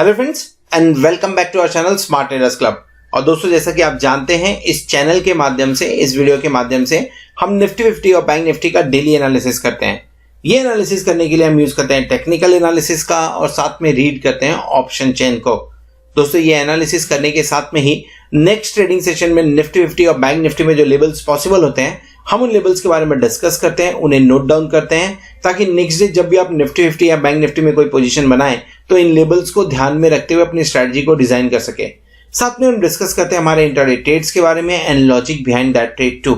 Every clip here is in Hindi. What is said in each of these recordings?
Hello friends and welcome back to our channel smart traders club. और दोस्तों, जैसा कि आप जानते हैं, इस चैनल के माध्यम से, इस वीडियो के माध्यम से हम निफ्टी 50 और बैंक निफ्टी का डेली एनालिसिस करते हैं। ये एनालिसिस करने के लिए हम यूज करते हैं टेक्निकल एनालिसिस का और साथ में रीड करते हैं ऑप्शन चेन को। दोस्तों, ये एनालिसिस करने के साथ में ही नेक्स्ट ट्रेडिंग सेशन में निफ्टी 50 और बैंक निफ्टी में जो लेवल्स पॉसिबल होते हैं, हम उन लेवल्स के बारे में डिस्कस करते हैं, उन्हें नोट डाउन करते हैं, ताकि नेक्स्ट डे जब भी आप निफ्टी 50 या बैंक निफ्टी में कोई पोजीशन बनाएं तो इन लेवल्स को ध्यान में रखते हुए अपनी स्ट्रेटजी को डिजाइन कर सके। साथ में हम डिस्कस करते हैं हमारे इंट्राडे ट्रेड्स के बारे में and logic behind that trade too.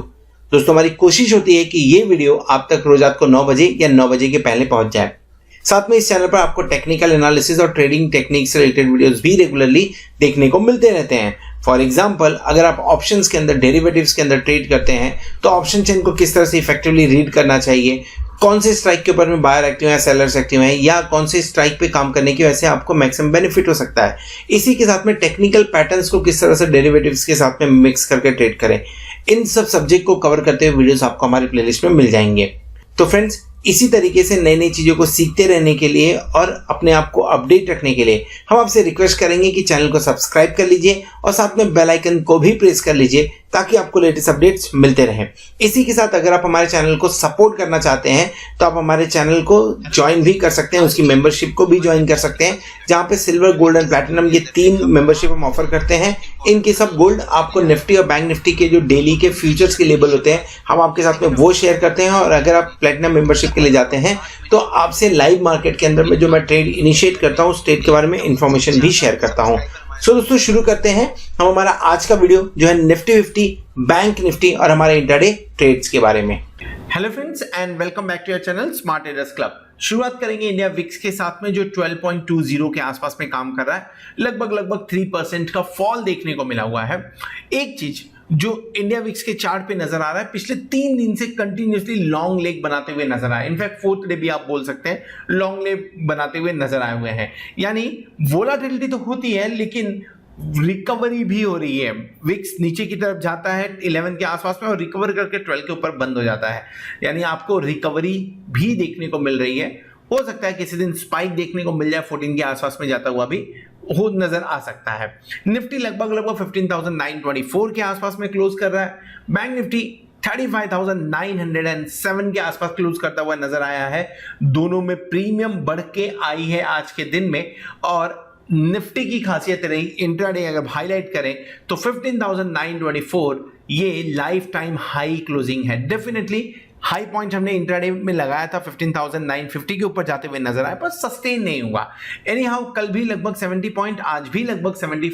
दोस्तों, हमारी कोशिश होती है कि ये वीडियो आप तक रोज रात को 9 बजे या 9 बजे के पहले पहुंच जाए। साथ में इस चैनल पर आपको टेक्निकल एनालिसिस और ट्रेडिंग टेक्निक से रिलेटेड वीडियोस भी रेगुलरली देखने को मिलते रहते हैं। फॉर एग्जाम्पल, अगर आप ऑप्शंस के अंदर, डेरिवेटिव्स के अंदर ट्रेड करते हैं तो ऑप्शन चेन को किस तरह से इफेक्टिवली रीड करना चाहिए, कौन से स्ट्राइक के ऊपर में बायर एक्टिव है, सेलर्स एक्टिव हैं, या कौन से स्ट्राइक पे काम करने की वजह से आपको मैक्सिमम बेनिफिट हो सकता है। इसी के साथ में टेक्निकल पैटर्न्स को किस तरह से डेरिवेटिव्स के साथ में मिक्स करके ट्रेड करें, इन सब सब्जेक्ट को कवर करते हुए वीडियोस आपको हमारी प्लेलिस्ट में मिल जाएंगे। तो फ्रेंड्स, इसी तरीके से नई नई चीजों को सीखते रहने के लिए और अपने आप को अपडेट रखने के लिए हम आपसे रिक्वेस्ट करेंगे कि चैनल को सब्सक्राइब कर लीजिए और साथ में बेल आइकन को भी प्रेस कर लीजिए ताकि आपको लेटेस्ट अपडेट्स मिलते रहें। इसी के साथ अगर आप हमारे चैनल को सपोर्ट करना चाहते हैं तो आप हमारे चैनल को ज्वाइन भी कर सकते हैं, उसकी मेंबरशिप को भी ज्वाइन कर सकते हैं, जहां पे सिल्वर, गोल्ड एंड प्लैटिनम ये 3 मेंबरशिप हम ऑफर करते हैं। इनके सब गोल्ड आपको निफ्टी और बैंक निफ्टी के जो डेली के फ्यूचर्स के लेवल होते हैं, हम आपके साथ में वो शेयर करते हैं। और अगर आप प्लैटिनम मेंबरशिप के लिए जाते हैं तो आपसे लाइव मार्केट के अंदर में जो मैं ट्रेड इनिशिएट करता हूँ, उस ट्रेड के बारे में इंफॉर्मेशन भी शेयर करता हूँ। सो दोस्तों, शुरू करते हैं हम हमारा आज का वीडियो जो है निफ्टी 50, बैंक निफ्टी और हमारे इंट्राडे ट्रेड्स के बारे में। Hello friends and welcome back to your channel smart traders club. शुरुआत करेंगे इंडिया विक्स के साथ में, जो 12.20 के आसपास में काम कर रहा है। लगभग 3% का फॉल देखने को मिला हुआ है। एक चीज जो इंडिया विक्स के चार्ट पे नजर आ रहा है, पिछले 3 दिन से कंटिन्यूसली लॉन्ग लेग बनाते हुए नजर आया। इनफैक्ट 4th डे भी आप बोल सकते हैं लॉन्ग लेग बनाते हुए नजर आए हुए हैं। यानी वोलाटिलिटी तो होती है लेकिन रिकवरी भी हो रही है। विक्स नीचे की तरफ जाता है 11 के आसपास में और रिकवर करके 12 के ऊपर बंद हो जाता है। यानी आपको रिकवरी भी देखने को मिल रही है। हो सकता है किसी दिन स्पाइक देखने को मिल जाए, 14 के आसपास में जाता हुआ भी हो नजर आ सकता है। निफ्टी लगभग 15,924 के आसपास में क्लोज कर रहा है। बैंक निफ्टी 35,907 के आसपास क्लोज करता हुआ नजर आया है। दोनों में प्रीमियम बढ़ के आई है आज के दिन में। और निफ्टी की खासियत रही, इंट्राडे अगर हाईलाइट करें तो 15,924 ये लाइफ टाइम हाई क्लोजिंग है। डेफिनेटली हाई पॉइंट हमने इंट्राडे में लगाया था 15,950 के ऊपर जाते हुए नजर आया, पर सस्टेन नहीं हुआ। एनी हाउ, कल भी लगभग 70 पॉइंट, आज भी लगभग 70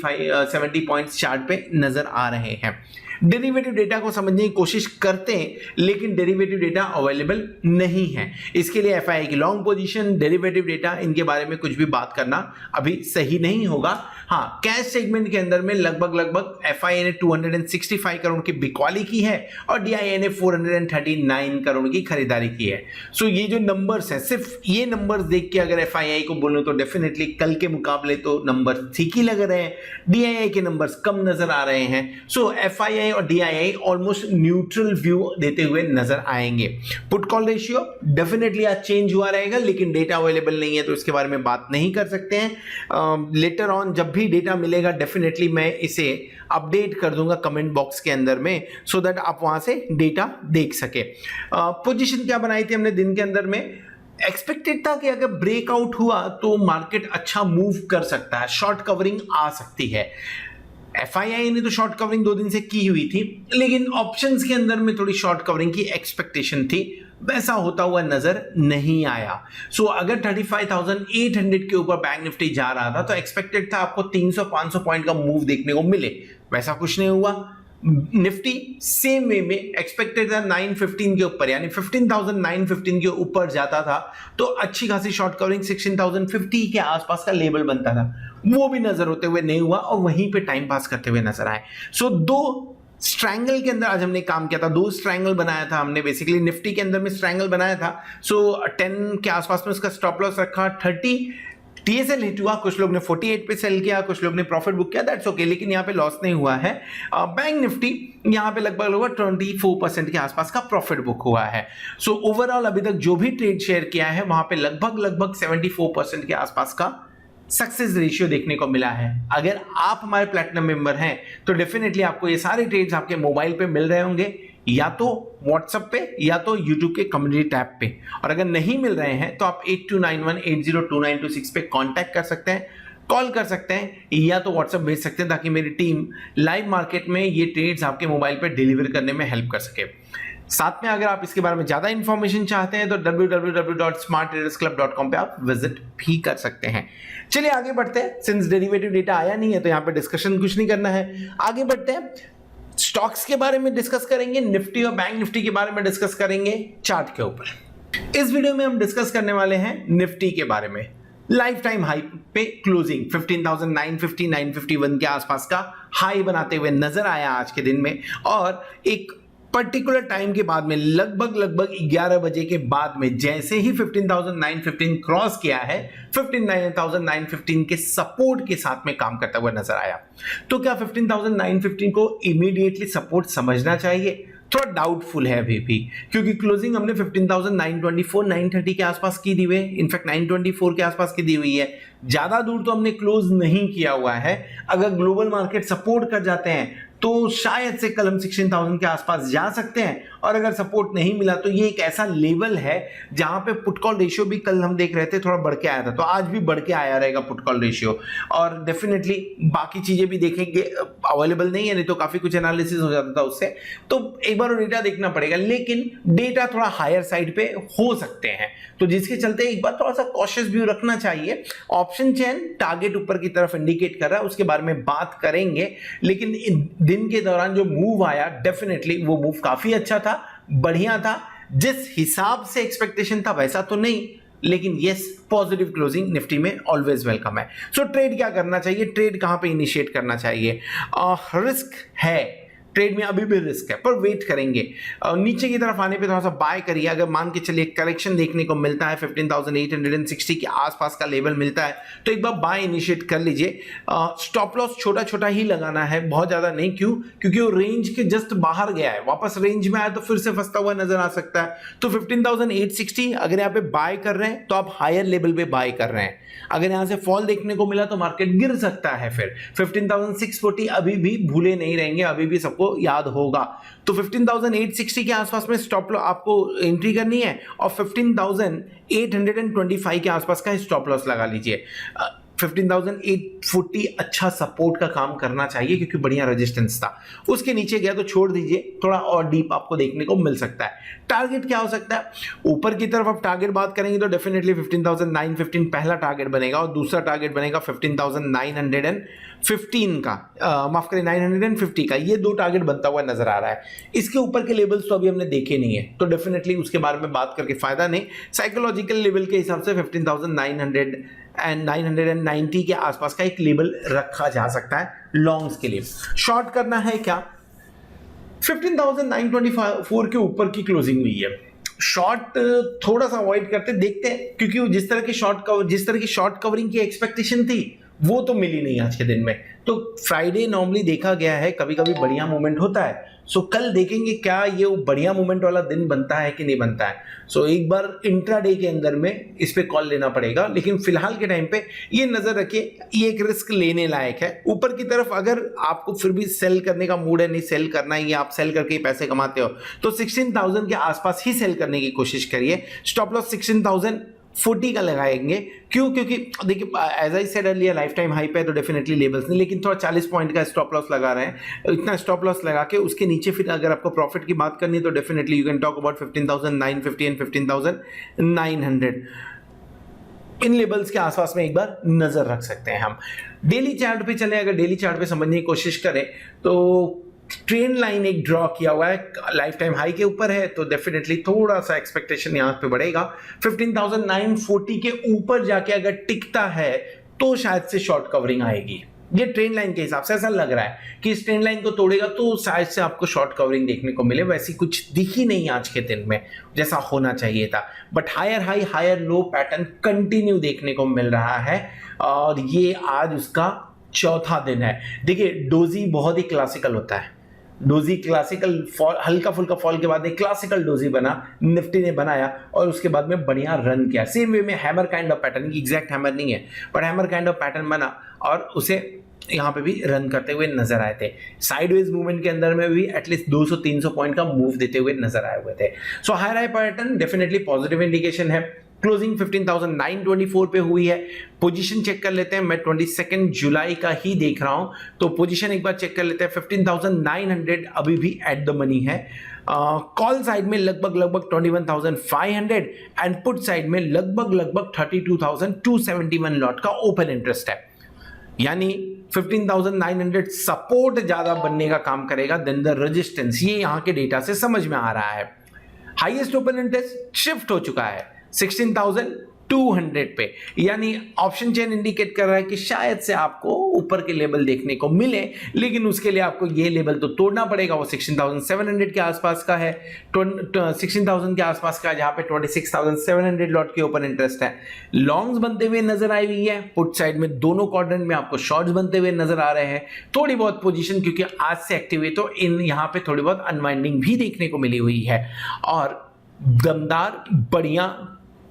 पॉइंट्स चार्ट पे नजर आ रहे हैं। डेरिवेटिव डेटा को समझने की कोशिश करते हैं लेकिन डेरिवेटिव डेटा अवेलेबल नहीं है। इसके लिए एफआईआई की लॉन्ग पोजीशन, डेरिवेटिव डेटा, इनके बारे में कुछ भी बात करना अभी सही नहीं होगा। हाँ, कैश सेगमेंट के अंदर में लगभग एफआईआई ने 265 करोड़ की बिकवाली की है और डीआईआई ने 439 करोड़ की खरीदारी की है। सो ये जो नंबर्स हैं, सिर्फ ये नंबर्स देख के अगर एफआईआई को बोलूं तो डेफिनेटली कल के मुकाबले तो नंबर ठीक ही लग रहे हैं। डीआईआई के नंबर्स कम नजर आ रहे हैं। सो एफआईआई और डीआईआई ऑलमोस्ट न्यूट्रल व्यू देते हुए नजर आएंगे। पुट कॉल रेशियो डेफिनेटली आज चेंज हुआ रहेगा, लेकिन डेटा अवेलेबल नहीं है तो इसके बारे में बात नहीं कर सकते हैं। लेटर ऑन जब भी डेटा मिलेगा डेफिनेटली मैं इसे अपडेट कर दूंगा कमेंट बॉक्स के अंदर में, सो दैट आप वहां से डेटा देख सके। पोजीशन क्या बनाई थी हमने दिन के अंदर में? एक्सपेक्टेड था कि अगर ब्रेकआउट हुआ तो मार्केट अच्छा मूव कर सकता है, शॉर्ट कवरिंग आ सकती है। एफआईआई ने तो शॉर्ट कवरिंग 2 दिन से की हुई थी, लेकिन ऑप्शंस के अंदर में थोड़ी शॉर्ट कवरिंग की एक्सपेक्टेशन थी, वैसा होता हुआ नजर नहीं आया। सो अगर 35,800 के ऊपर बैंक निफ्टी जा रहा था तो एक्सपेक्टेड था आपको 300-500 पॉइंट का मूव देखने को मिले, वैसा कुछ नहीं हुआ। निफ्टी सेम वे में एक्सपेक्टेड था 915 के ऊपर, यानी 15,915 के ऊपर जाता था तो अच्छी खासी शॉर्ट कवरिंग 16,050 के आसपास का लेवल बनता था, वो भी नजर होते हुए नहीं हुआ और वहीं पे टाइम पास करते हुए नजर आए। सो 2 स्ट्रैंगल के अंदर आज हमने काम किया था, 2 स्ट्रैंगल बनाया था हमने। बेसिकली निफ्टी के अंदर में स्ट्रैंगल बनाया था। सो 10 के आसपास में उसका स्टॉप लॉस रखा, 30 टीएसएल हिट हुआ, कुछ लोग ने 48 पे सेल किया, कुछ लोग ने प्रॉफिट बुक किया, दैट्स ओके, लेकिन यहाँ पे लॉस नहीं हुआ है। बैंक निफ्टी यहाँ पे लगभग 24% के आसपास का प्रॉफिट बुक हुआ है। सो ओवरऑल अभी तक जो भी ट्रेड शेयर किया है वहां पे लगभग 74% के आसपास का सक्सेस रेशियो देखने को मिला है। अगर आप हमारे प्लैटिनम मेंबर हैं तो डेफिनेटली आपको ये सारे ट्रेड्स आपके मोबाइल पे मिल रहे होंगे, या तो व्हाट्सएप पे या तो यूट्यूब के कम्युनिटी टैब पे। और अगर नहीं मिल रहे हैं तो आप 8291802926 पे कांटेक्ट कर सकते हैं, कॉल कर सकते हैं, या तो व्हाट्सएप भेज सकते हैं ताकि मेरी टीम लाइव मार्केट में ये ट्रेड्स आपके मोबाइल पे डिलीवर करने में हेल्प कर सके। साथ में अगर आप इसके बारे में ज्यादा इंफॉर्मेशन चाहते हैं तो www.smarttradersclub.com पे आप विजिट भी कर सकते हैं। चलिए आगे बढ़ते हैं। सिंस डेरिवेटिव डेटा आया नहीं है तो यहां पे डिस्कशन कुछ नहीं करना है, आगे बढ़ते हैं। स्टॉक्स के बारे में डिस्कस करेंगे, निफ्टी और बैंक निफ्टी के बारे में डिस्कस करेंगे चार्ट के ऊपर। इस वीडियो में हम डिस्कस करने वाले हैं निफ्टी के बारे में। लाइफ टाइम हाई पे क्लोजिंग 15,950 951 के आसपास का हाई बनाते हुए नजर आया आज के दिन में, और एक पर्टिकुलर टाइम के बाद में लगभग 11 बजे के बाद में जैसे ही 15,915 क्रॉस किया है, 15,915 के सपोर्ट के साथ में काम करता हुआ नजर आया। तो क्या 15,915 को इमीडिएटली सपोर्ट समझना चाहिए? थोड़ा डाउटफुल है अभी भी, क्योंकि क्लोजिंग हमने 15,924 930 के आसपास की दी हुई है, इनफैक्ट 924 के आसपास की दी हुई है। ज्यादा दूर तो हमने क्लोज नहीं किया हुआ है। अगर ग्लोबल मार्केट सपोर्ट कर जाते हैं तो शायद से कल हम 16,000 के आसपास जा सकते हैं, और अगर सपोर्ट नहीं मिला तो ये एक ऐसा लेवल है जहां पे पुट कॉल रेशियो भी कल हम देख रहे थे थोड़ा बढ़ के आया था, तो आज भी बढ़ के आया रहेगा पुट कॉल रेशियो। और डेफिनेटली बाकी चीजें भी देखेंगे, अवेलेबल नहीं है, नहीं तो काफी कुछ एनालिसिस हो जाता था उससे, तो एक बार डेटा देखना पड़ेगा। लेकिन डेटा थोड़ा हायर साइड पे हो सकते हैं, तो जिसके चलते एक बार थोड़ा सा कॉशियस व्यू रखना चाहिए। ऑप्शन चेन टारगेट ऊपर की तरफ इंडिकेट कर रहा है, उसके बारे में बात करेंगे। लेकिन दिन के दौरान जो मूव आया, डेफिनेटली वो मूव काफी अच्छा था, बढ़िया था। जिस हिसाब से एक्सपेक्टेशन था वैसा तो नहीं, लेकिन यस, पॉजिटिव क्लोजिंग निफ्टी में ऑलवेज वेलकम है। सो ट्रेड क्या करना चाहिए, ट्रेड कहां पे इनिशिएट करना चाहिए? रिस्क है, ट्रेड में अभी भी रिस्क है, पर वेट करेंगे। नीचे की तरफ आने पे थोड़ा सा बाय करिए। अगर मान के चलिए करेक्शन देखने को मिलता है, 15,860 के आसपास का लेवल मिलता है, तो एक बार बाय इनिशिएट कर लीजिए। स्टॉप लॉस छोटा छोटा ही लगाना है, बहुत ज्यादा नहीं। क्यों? क्योंकि वो रेंज के जस्ट बाहर गया है, वापस रेंज में आया तो फिर से फंसता हुआ नजर आ सकता है। तो 15,860 अगर यहाँ पे बाय कर रहे हैं तो आप हायर लेवल पे बाय कर रहे हैं। अगर यहां से फॉल देखने को मिला तो मार्केट गिर सकता है। फिर 15,640 अभी भी भूले नहीं रहेंगे, अभी भी सबको याद होगा। तो 15,860 के आसपास में स्टॉप लॉस आपको एंट्री करनी है, और 15,825 के आसपास का स्टॉप लॉस लगा लीजिए। 15,840 अच्छा सपोर्ट का काम करना चाहिए, क्योंकि बढ़िया रेजिस्टेंस था। उसके नीचे गया तो छोड़ दीजिए, थोड़ा और डीप आपको देखने को मिल सकता है। टारगेट क्या हो सकता है? ऊपर की तरफ आप टारगेट बात करेंगे तो डेफिनेटली 15,915 पहला टारगेट बनेगा, और दूसरा टारगेट बनेगा 15,915 का, माफ करें 950 का। ये दो टारगेट बनता हुआ नजर आ रहा है। इसके ऊपर के लेवल्स तो अभी हमने देखे नहीं है, तो डेफिनेटली उसके बारे में बात करके फायदा नहीं। साइकोलॉजिकल लेवल के हिसाब से 15,990 के आसपास का एक लेवल रखा जा सकता है लॉन्ग्स के लिए। शॉर्ट करना है क्या? 15,924 के ऊपर की क्लोजिंग हुई है, शॉर्ट थोड़ा सा अवॉइड करते देखते हैं, क्योंकि जिस तरह की शॉर्ट कवरिंग की एक्सपेक्टेशन थी वो तो मिली नहीं आज के दिन में। तो फ्राइडे नॉर्मली देखा गया है कभी कभी बढ़िया मूवमेंट होता है। सो कल देखेंगे क्या ये बढ़िया मूवमेंट वाला दिन बनता है कि नहीं बनता है। सो एक बार इंट्राडे के अंदर में इस पे कॉल लेना पड़ेगा, लेकिन फिलहाल के टाइम पे ये नजर रखिए, ये एक रिस्क लेने लायक है। ऊपर की तरफ अगर आपको फिर भी सेल करने का मूड है, नहीं सेल करना है, या आप सेल करके पैसे कमाते हो, तो 16,000 के आसपास ही सेल करने की कोशिश करिए। स्टॉप लॉस 16,040 का लगाएंगे। क्यों? क्योंकि देखिए, as I said earlier, life time high पे तो डेफिनेटली लेवल्स नहीं, लेकिन थोड़ा 40 पॉइंट का स्टॉप लॉस लगा रहे हैं। इतना स्टॉप लॉस लगा के उसके नीचे फिर अगर आपको प्रॉफिट की बात करनी है तो definitely you can talk about 15,950 and 15,900। In levels के आसपास में एक बार नजर रख सकते हैं हम। डेली चार्ट पे चले, अगर डेली चार्ट पे समझने की कोशिश करें तो ट्रेंड लाइन एक ड्रॉ किया हुआ है, लाइफ टाइम हाई के ऊपर है, तो डेफिनेटली थोड़ा सा एक्सपेक्टेशन यहां पे बढ़ेगा। 15,940 के ऊपर जाके अगर टिकता है तो शायद से शॉर्ट कवरिंग आएगी। ये ट्रेंड लाइन के हिसाब से ऐसा लग रहा है कि इस ट्रेंड लाइन को तोड़ेगा तो शायद से आपको शॉर्ट कवरिंग देखने को मिले। वैसी कुछ दिखी नहीं आज के दिन में जैसा होना चाहिए था, but higher high higher low pattern continue देखने को मिल रहा है, और ये आज उसका चौथा दिन है। देखिए, डोजी बहुत ही क्लासिकल होता है। डोजी क्लासिकल फॉल, हल्का फुल्का फॉल के बाद एक क्लासिकल डोजी बना, निफ्टी ने बनाया और उसके बाद में बढ़िया रन किया। सेम वे में hammer kind of pattern, exact hammer नहीं है but hammer kind of pattern बना और उसे यहां पे भी रन करते हुए नजर आए थे। साइडवेज मूवमेंट के अंदर में भी एटलीस्ट 200-300 पॉइंट का मूव देते हुए नजर आए हुए थे। So higher high pattern definitely positive indication है। क्लोजिंग 15,924 पे हुई है। पोजीशन चेक कर लेते हैं, मैं 22 जुलाई का ही देख रहा हूं तो पोजीशन एक बार चेक कर लेते हैं। 15,900 अभी भी एट द मनी है। कॉल साइड में लगभग 21,500 एंड पुट साइड में लगभग 32,271 लॉट का ओपन इंटरेस्ट है। यानी 15,900 सपोर्ट ज्यादा बनने का काम करेगा देन द रेजिस्टेंस, ये यहां के डेटा से समझ में आ रहा है। हाईएस्ट ओपन इंटरेस्ट शिफ्ट हो चुका है 16,200 पे, यानी ऑप्शन चेन इंडिकेट कर रहा है कि शायद से आपको ऊपर के लेवल देखने को मिले, लेकिन उसके लिए आपको ये लेवल तो तोड़ना पड़ेगा। वो 16,700 के आसपास का है, 16,000 के आसपास का, जहां पे 26,700 लॉट के ओपन इंटरेस्ट है। लॉन्ग्स बनते हुए नजर आई हुई है, पुट साइड में दोनों क्वाड्रेंट में आपको शॉर्ट्स बनते हुए नजर आ रहे हैं। थोड़ी बहुत पोजीशन क्योंकि आज से एक्टिव है तो इन यहां पे थोड़ी बहुत अनवाइंडिंग भी देखने को मिली हुई है और दमदार बढ़िया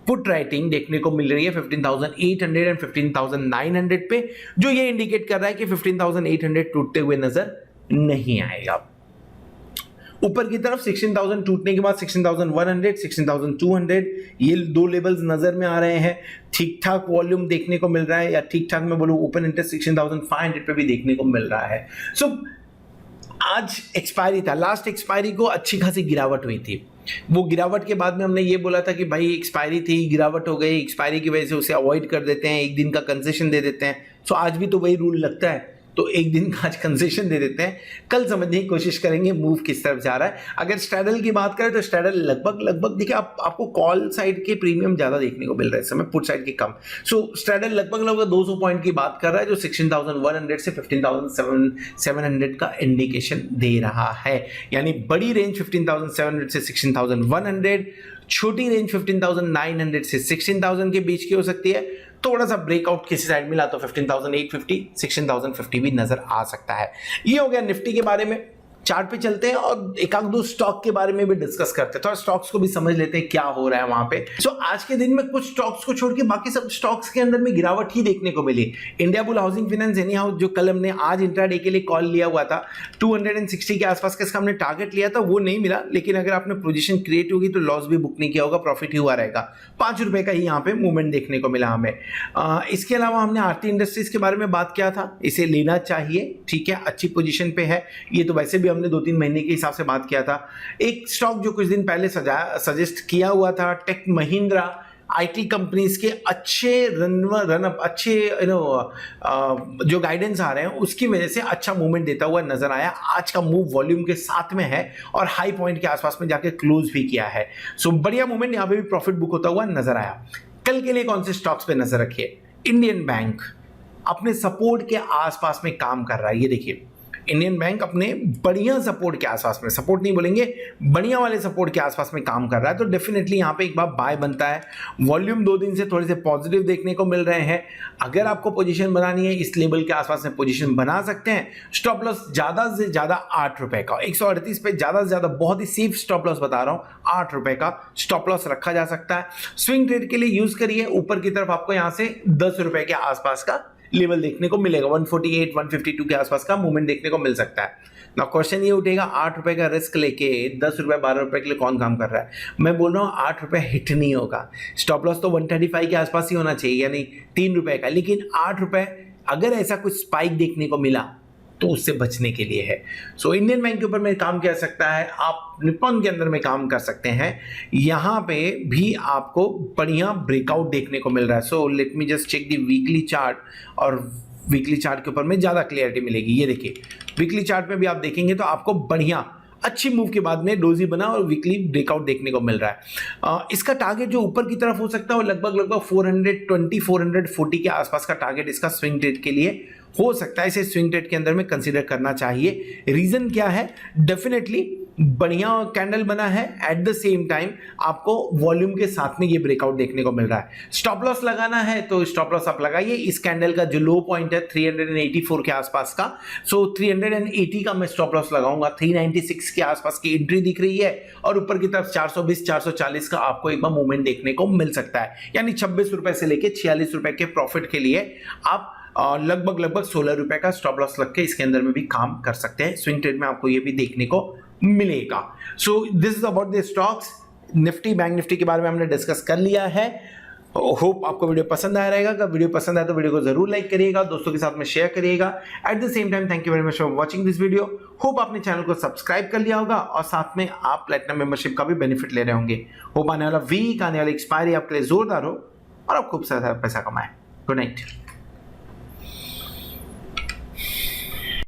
पुट राइटिंग देखने को मिल रही है 15,800 एंड 15,900 पे, जो ये इंडिकेट कर रहा है कि 15,800 टूटते हुए नजर नहीं आएगा। ऊपर की तरफ 16,000 टूटने के बाद 16,100, 16,200 ये दो लेवल्स नजर में आ रहे हैं। ठीक ठाक वॉल्यूम देखने को मिल रहा है, या ठीक ठाक मैं बोलूं ओपन इंटरेस्ट 16,500 पे भी देखने को मिल रहा है। सो आज एक्सपायरी था, लास्ट एक्सपायरी को अच्छी खासी गिरावट हुई थी। वो गिरावट के बाद में हमने ये बोला था कि भाई एक्सपायरी थी, गिरावट हो गई, एक्सपायरी की वजह से उसे अवॉइड कर देते हैं, एक दिन का कंसेशन दे देते हैं। सो आज भी तो वही रूल लगता है, तो एक दिन का आज कंसेशन दे देते हैं। कल समझने की कोशिश करेंगे मूव किस तरफ जा रहा है। अगर स्ट्रैडल की बात करें तो स्ट्रैडल लगभग देखिए आपको कॉल साइड के प्रीमियम ज्यादा देखने को मिल रहा है इस समय, पुट साइड के कम। सो स्ट्रैडल लगभग 200 पॉइंट की बात कर रहा है, जो 16,100 से 15,700 का इंडिकेशन दे रहा है। यानी बड़ी रेंज 15,700 से 16,100, छोटी रेंज 15,900 से 16,000 के बीच की हो सकती है। थोड़ा सा ब्रेकआउट किसी साइड मिला तो 15,850, 16,050 भी नजर आ सकता है। ये हो गया निफ्टी के बारे में। चार्ट पे चलते हैं और एक आध दो स्टॉक के बारे में भी डिस्कस करते हैं, थोड़ा स्टॉक्स को भी समझ लेते हैं क्या हो रहा है वहां पे। सो आज के दिन में कुछ स्टॉक्स को छोड़ के बाकी सब स्टॉक्स के अंदर में गिरावट ही देखने को मिली। Indiabulls Housing Finance anyhow, जो कल हमने आज इंट्राडे के लिए कॉल लिया हुआ था 260 के आसपास का इसका हमने टारगेट लिया था, वो नहीं मिला। लेकिन अगर आपने पोजीशन क्रिएट होगी तो लॉस भी बुक नहीं किया होगा, प्रॉफिट ही हुआ रहेगा। 5 रुपए का ही यहाँ पे मूवमेंट देखने को मिला हमें। इसके अलावा हमने आरती इंडस्ट्रीज के बारे में बात किया था, इसे लेना चाहिए, ठीक है, अच्छी पोजीशन पे है। ये तो वैसे भी हमने 2-3 महीने के हिसाब से बात किया था। एक स्टॉक जो कुछ दिन पहले सजेस्ट किया हुआ था, टेक महिंद्रा, आईटी कंपनीज के अच्छे रनअप, अच्छे जो गाइडेंस आ रहे हैं उसकी वजह से अच्छा मूवमेंट देता हुआ नजर आया। आज का मूव वॉल्यूम के साथ में है और हाई पॉइंट के आसपास में जाके क्लोज भी किया है। सो बढ़िया मूवमेंट, यहां पे भी प्रॉफिट बुक होता हुआ नजर आया। कल के लिए कौन से स्टॉक्स पे नजर रखिए? इंडियन बैंक अपने सपोर्ट के आसपास में काम कर रहा है। ये देखिए इंडियन बैंक अपने बढ़िया सपोर्ट के आसपास में, सपोर्ट नहीं बोलेंगे, बढ़िया वाले सपोर्ट के आसपास में काम कर रहा है, तो डेफिनेटली यहां पे एक बार बाय बनता है। वॉल्यूम 2 दिन से थोड़े से पॉजिटिव देखने को मिल रहे हैं। अगर आपको पोजीशन बनानी है इस लेवल के आसपास में पोजीशन बना सकते हैं। स्टॉप लॉस ज्यादा से ज्यादा 8 रुपए का, 138 पे ज्यादा से ज्यादा बहुत ही सेफ स्टॉप लॉस बता रहा हूं, 8 रुपए का स्टॉप लॉस रखा जा सकता है। स्विंग ट्रेड के लिए यूज करिए। ऊपर की तरफ आपको यहां से 10 रुपए के आसपास का लेवल देखने को मिलेगा, 148, 152 के आसपास का मूवमेंट देखने को मिल सकता है। ना क्वेश्चन ये उठेगा 8 रुपए का रिस्क लेके 10 रुपए 12 रुपए के लिए कौन काम कर रहा है? मैं बोल रहा हूं 8 रुपए हिट नहीं होगा। स्टॉप लॉस तो 135 के आसपास ही होना चाहिए, यानी 3 रुपए का। लेकिन 8 रुपए अगर ऐसा कुछ स्पाइक देखने को मिला तो उससे बचने के लिए है। सो इंडियन बैंक के ऊपर में काम कर सकता है, आप निप्पॉन के अंदर में काम कर सकते हैं। यहां पे भी आपको बढ़िया ब्रेकआउट देखने को मिल रहा है। So let me just check the weekly chart, और वीकली चार्ट के ऊपर में ज्यादा क्लियरिटी मिलेगी। ये देखिए वीकली चार्ट में भी आप देखेंगे तो आपको बढ़िया अच्छी मूव के बाद में डोजी बना और वीकली ब्रेकआउट देखने को मिल रहा है। इसका टारगेट जो ऊपर की तरफ हो सकता है वो लगभग 420, 440 के आसपास का टारगेट इसका स्विंग ट्रेड के लिए हो सकता है। इसे स्विंग ट्रेड के अंदर में कंसीडर करना चाहिए। रीजन क्या है? डेफिनेटली बढ़िया कैंडल बना है। एट द सेम टाइम आपको वॉल्यूम के साथ में ये ब्रेकआउट देखने को मिल रहा है। स्टॉप लॉस लगाना है तो स्टॉप लॉस आप लगाइए। इस कैंडल का जो लो पॉइंट है 384 के आसपास का, सो 380 का मैं स्टॉप लॉस लगाऊंगा। 396 के आसपास की एंट्री दिख रही है और ऊपर की तरफ 420 440 का आपको एक बार मूवमेंट देखने को मिल सकता है। यानी 26 रुपए से लेके 46 रुपए के प्रॉफिट के लिए आप लगभग 16 रुपए का स्टॉप लॉस लग के इसके अंदर में भी काम कर सकते हैं। स्विंग ट्रेड में आपको ये भी देखने को मिलेगा। So this is about the stocks. Nifty, bank Nifty के बारे में हमने डिस्कस कर लिया है। होप आपको वीडियो पसंद आया रहेगा। अगर वीडियो पसंद आया तो वीडियो को जरूर लाइक करिएगा, दोस्तों के साथ में शेयर करिएगा। At the same time thank you very much for watching this video. Hope आपने चैनल को सब्सक्राइब कर लिया होगा और साथ में आप प्लैटिनम मेंबरशिप का भी बेनिफिट ले रहे होंगे। होप आने वाला वीक, आने वाली एक्सपायरी आपके लिए जोरदार हो और आप खूब सारा पैसा कमाएं। Good night.